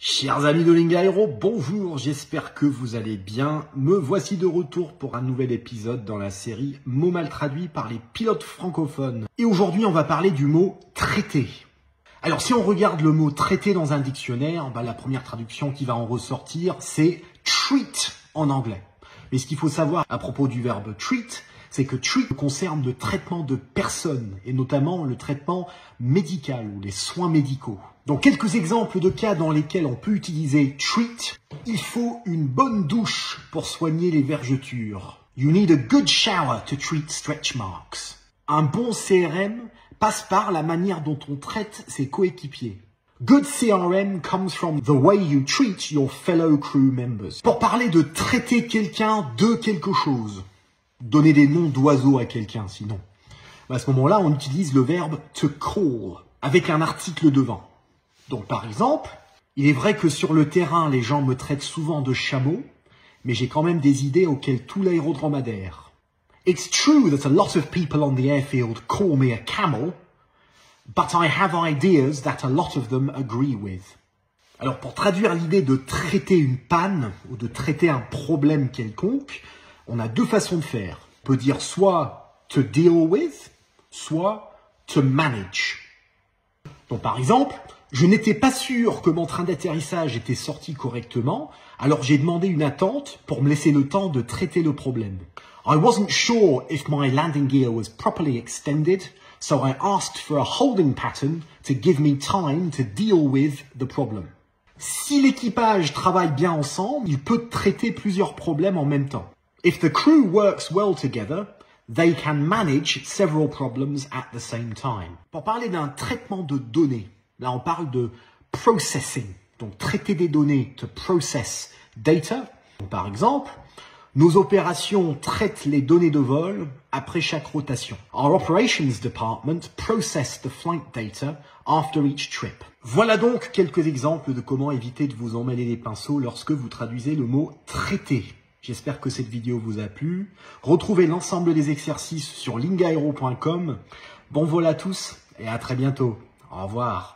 Chers amis de Lingaero, bonjour, j'espère que vous allez bien. Me voici de retour pour un nouvel épisode dans la série Mots mal traduits par les pilotes francophones. Et aujourd'hui, on va parler du mot « traiter ». Alors, si on regarde le mot « traiter » dans un dictionnaire, la première traduction qui va en ressortir, c'est « treat » en anglais. Mais ce qu'il faut savoir à propos du verbe « treat », c'est que treat concerne le traitement de personnes, et notamment le traitement médical ou les soins médicaux. Donc quelques exemples de cas dans lesquels on peut utiliser treat. Il faut une bonne douche pour soigner les vergetures. You need a good shower to treat stretch marks. Un bon CRM passe par la manière dont on traite ses coéquipiers. Good CRM comes from the way you treat your fellow crew members. Pour parler de traiter quelqu'un de quelque chose, donner des noms d'oiseaux à quelqu'un sinon. À ce moment-là, on utilise le verbe to call avec un article devant. Donc par exemple, il est vrai que sur le terrain, les gens me traitent souvent de chameau, mais j'ai quand même des idées auxquelles tout l'aérodrome adhère. It's true that a lot of people on the airfield call me a camel, but I have ideas that a lot of them agree with. Alors pour traduire l'idée de traiter une panne ou de traiter un problème quelconque, on a deux façons de faire. On peut dire soit to deal with, soit to manage. Donc par exemple, je n'étais pas sûr que mon train d'atterrissage était sorti correctement, alors j'ai demandé une attente pour me laisser le temps de traiter le problème. I wasn't sure if my landing gear was properly extended, so I asked for a holding pattern to give me time to deal with the problem. Si l'équipage travaille bien ensemble, il peut traiter plusieurs problèmes en même temps. If the crew works well together, they can manage several problems at the same time. Pour parler d'un traitement de données, là on parle de processing, donc traiter des données, to process data. Donc, par exemple, nos opérations traitent les données de vol après chaque rotation. Our operations department process the flight data after each trip. Voilà donc quelques exemples de comment éviter de vous emmêler les pinceaux lorsque vous traduisez le mot traiter. J'espère que cette vidéo vous a plu. Retrouvez l'ensemble des exercices sur lingaero.com. Bon vol à tous et à très bientôt. Au revoir.